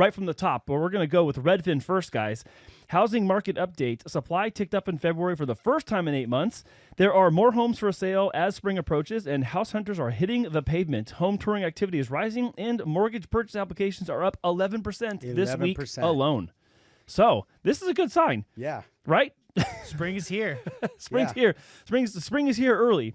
right from the top. But we're going to go with Redfin first, guys. Housing market update. Supply ticked up in February for the first time in 8 months. There are more homes for sale as spring approaches, and house hunters are hitting the pavement. Home touring activity is rising, and mortgage purchase applications are up 11% this week alone. So this is a good sign. Yeah. Right? Spring is here. Spring's here. Spring is here early.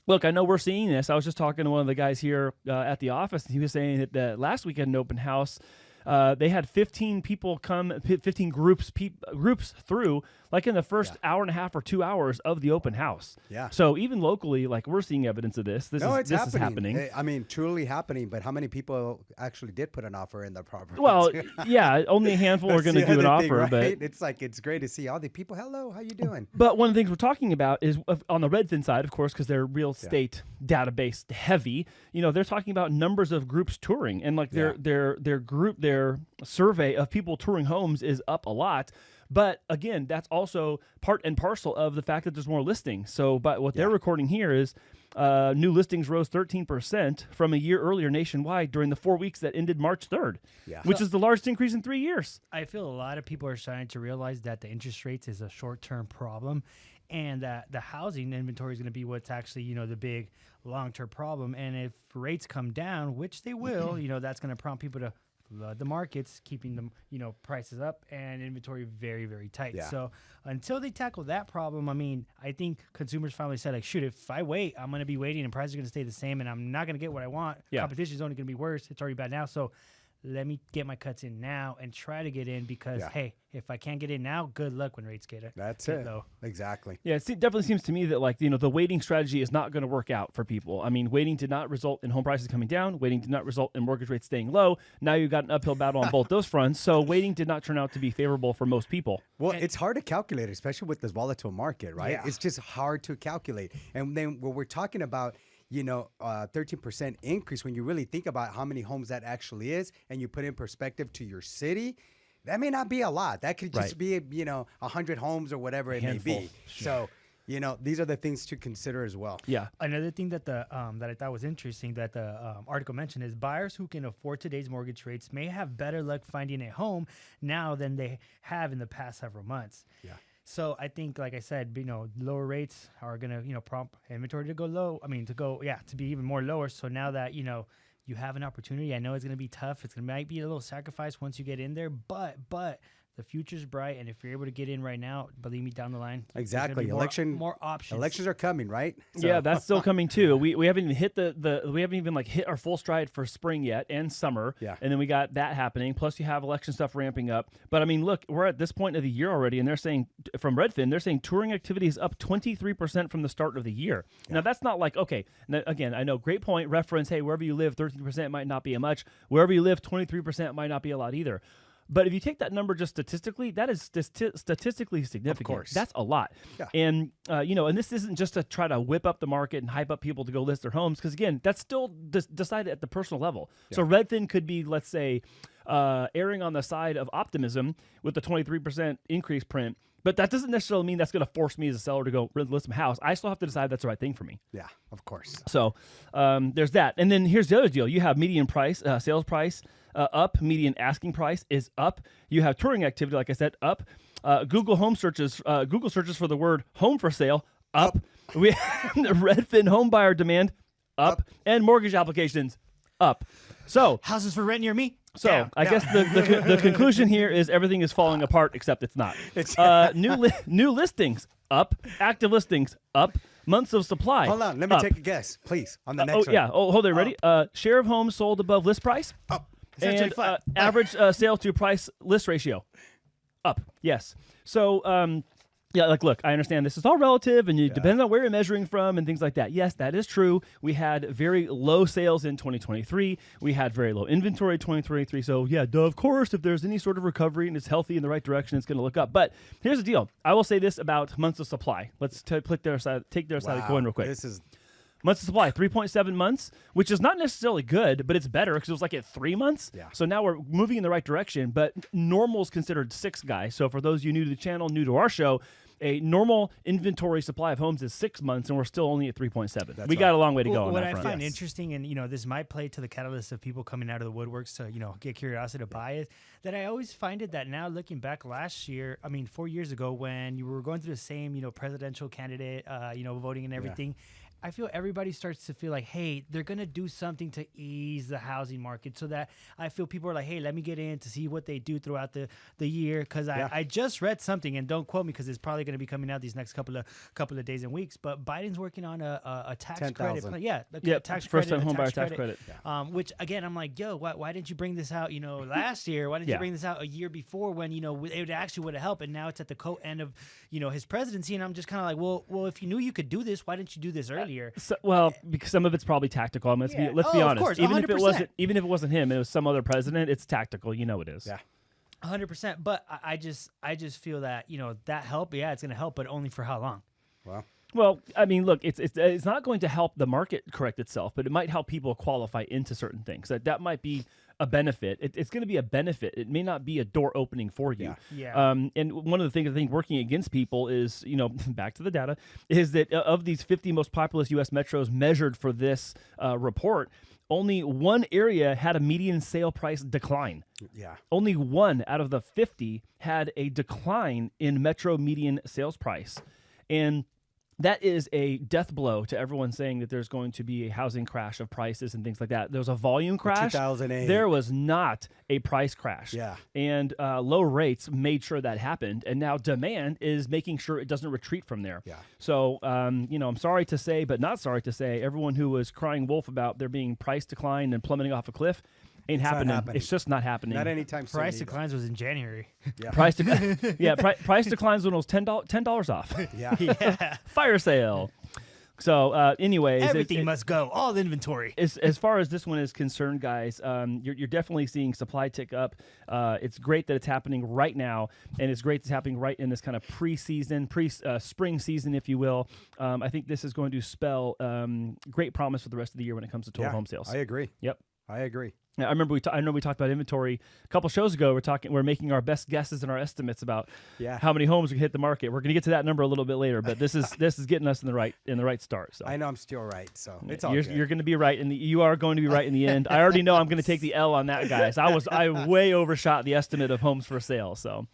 Look, I know we're seeing this. I was just talking to one of the guys here at the office, and he was saying that last week at an open house, they had 15 people come, 15 groups through, like in the first hour and a half or 2 hours of the open house. Yeah. So even locally, like we're seeing evidence of this. This is happening. I mean, truly happening. But how many people actually did put an offer in their property? Well, yeah, only a handful are going to do an offer. Right? But it's great to see all the people. Hello, how you doing? But one of the things we're talking about is on the Redfin side, of course, because they're real estate database heavy. You know, they're talking about numbers of groups touring, and like their survey of people touring homes is up a lot. But again, that's also part and parcel of the fact that there's more listings. So, but what they're recording here is new listings rose 13% from a year earlier nationwide during the 4 weeks that ended March 3rd, which is the largest increase in 3 years. I feel a lot of people are starting to realize that the interest rates is a short-term problem, and that the housing inventory is going to be what's actually, the big long-term problem. And if rates come down, which they will, that's going to prompt people to flood the markets, keeping them, prices up and inventory very, very tight. Yeah. So until they tackle that problem, I mean, I think consumers finally said, like, shoot, if I wait, I'm going to be waiting and prices are going to stay the same and I'm not going to get what I want. Yeah. Competition is only going to be worse. It's already bad now. So let me get my cuts in now and try to get in because, hey, if I can't get in now, good luck when rates get low. Exactly. Yeah, it definitely seems to me that, like, the waiting strategy is not going to work out for people. I mean, waiting did not result in home prices coming down. Waiting did not result in mortgage rates staying low. Now you've got an uphill battle on both those fronts. So waiting did not turn out to be favorable for most people. Well, it's hard to calculate, especially with this volatile market, right? Yeah. It's just hard to calculate. And then when we're talking about 13% increase, when you really think about how many homes that actually is, and you put in perspective to your city, that may not be a lot. That could just be, 100 homes or whatever it may be. So, these are the things to consider as well. Yeah. Another thing that that I thought was interesting that the article mentioned is buyers who can afford today's mortgage rates may have better luck finding a home now than they have in the past several months. Yeah. So I think, like I said, lower rates are going to, prompt inventory to go low. I mean, to be even more lower. So now that, you have an opportunity, I know it's going to be tough. Might be a little sacrifice once you get in there, but the future's bright. And if you're able to get in right now, believe me, down the line, exactly. More options. Elections are coming, right? So. Yeah, that's still coming too. We haven't even hit we haven't even hit our full stride for spring yet and summer. Yeah. And then we got that happening. Plus you have election stuff ramping up. But I mean, look, we're at this point of the year already, and they're saying from Redfin, they're saying touring activity is up 23% from the start of the year. Yeah. Now that's not like, okay. Now, again, I know, great point. Reference, hey, wherever you live, 13% might not be much. Wherever you live, 23% might not be a lot either. But if you take that number just statistically, that is statistically significant. Of course. That's a lot. Yeah. And, and this isn't just to try to whip up the market and hype up people to go list their homes, because, again, that's still decided at the personal level. Yeah. So Redfin could be, let's say, erring on the side of optimism with the 23% increase print, but that doesn't necessarily mean that's going to force me as a seller to go list my house. I still have to decide that's the right thing for me. Yeah, of course. So there's that. And then here's the other deal. You have median price, sales price, up. Median asking price is up. You have touring activity, like I said, up. Google searches for the word home for sale, up. We have the Redfin home buyer demand, up. And mortgage applications, up. So houses for rent near me. So I guess the conclusion here is everything is falling apart, except it's not. New listings, up. Active listings, up. Months of supply. Hold on, let me take a guess, please, on the next one. Yeah. Oh, hold on. Ready? Share of homes sold above list price. Up. And average sale to price list ratio, up. Yes. So, look, I understand this is all relative, and it depends on where you're measuring from and things like that. Yes, that is true. We had very low sales in 2023. We had very low inventory in 2023. So, of course, if there's any sort of recovery and it's healthy in the right direction, it's going to look up. But here's the deal. I will say this about months of supply. Let's take their side of the coin real quick. Months of supply, 3.7 months, which is not necessarily good, but it's better because it was like at 3 months. Yeah. So now we're moving in the right direction, but normal is considered 6, guys. So for those of you new to the channel, new to our show, a normal inventory supply of homes is 6 months, and we're still only at 3.7. That's We got a long way to go on What that I front. find interesting, and this might play to the catalyst of people coming out of the woodworks to get curiosity to buy it, that I always find it that now looking back last year, 4 years ago when you were going through the same presidential candidate voting and everything. I feel everybody starts to feel like, hey, they're going to do something to ease the housing market, so that I feel people are like, hey, let me get in to see what they do throughout the year. Because I just read something, and don't quote me because it's probably going to be coming out these next couple of days and weeks, but Biden's working on a tax 10,000. credit plan. Yeah, tax first-time credit, homebuyer tax credit. which, again, I'm like, yo, why didn't you bring this out last year? Why didn't you bring this out a year before when it actually would have helped? And now it's at the end of his presidency, and I'm just kind of like, well, if you knew you could do this, why didn't you do this earlier? Because some of it's probably tactical. Let's be honest. Of course, even if 100%. it wasn't him, it was some other president. It's tactical. It is. Yeah. 100%. But I just feel that that help. Yeah, it's going to help, but only for how long? Well, look, it's not going to help the market correct itself, but it might help people qualify into certain things. That might be a benefit. It's going to be a benefit. It may not be a door opening for you. Yeah. And one of the things I think working against people is, back to the data, is that of these 50 most populous U.S. metros measured for this report, only one area had a median sale price decline. Yeah. Only one out of the 50 had a decline in metro median sales price. And that is a death blow to everyone saying that there's going to be a housing crash of prices and things like that. There was a volume crash. 2008. There was not a price crash. Yeah. And low rates made sure that happened. And now demand is making sure it doesn't retreat from there. Yeah. So, I'm sorry to say, but not sorry to say, everyone who was crying wolf about there being price decline and plummeting off a cliff, ain't happening. It's just not happening. Not anytime soon. Price declines was in January. Yeah. Price declines when it was $10 off. Yeah. Fire sale. So, anyways, Everything must go. All inventory. As far as this one is concerned, guys, you're definitely seeing supply tick up. It's great that it's happening right now, and it's great that it's happening right in this kind of spring season, if you will. I think this is going to spell great promise for the rest of the year when it comes to total home sales. I agree. Yep. I agree. I remember we talked about inventory a couple shows ago. We're making our best guesses and our estimates about how many homes we hit the market. We're going to get to that number a little bit later, but this is getting us in the right start. So I know I'm still right, so it's all you're, good. you're going to be right, and you are going to be right in the end. I already know I'm going to take the L on that, guys. I way overshot the estimate of homes for sale. So.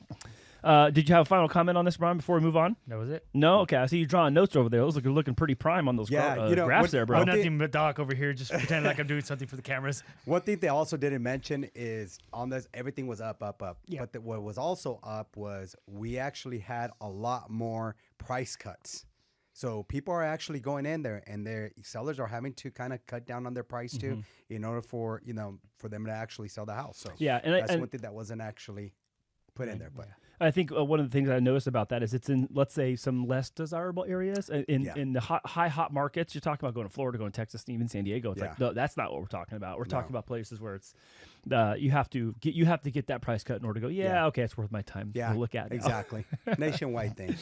Did you have a final comment on this, Brian, before we move on? That was it. No? Okay, I see you drawing notes over there. Those are looking pretty prime on those graphs there, bro. I'm nothing but Doc over here, just pretending like I'm doing something for the cameras. One thing they also didn't mention is on this, everything was up. Yeah. But what was also up was we actually had a lot more price cuts. So people are actually going in there, and their sellers are having to kind of cut down on their price too, in order for them to actually sell the house. So that's one thing that wasn't actually put in there, but. I think one of the things I noticed about that is it's in, let's say, some less desirable areas. In the high hot markets, you're talking about going to Florida, going to Texas, even San Diego. It's like, no, that's not what we're talking about. We're talking about places where it's you have to get that price cut in order to go, okay, it's worth my time to look at now. Exactly. Nationwide thing.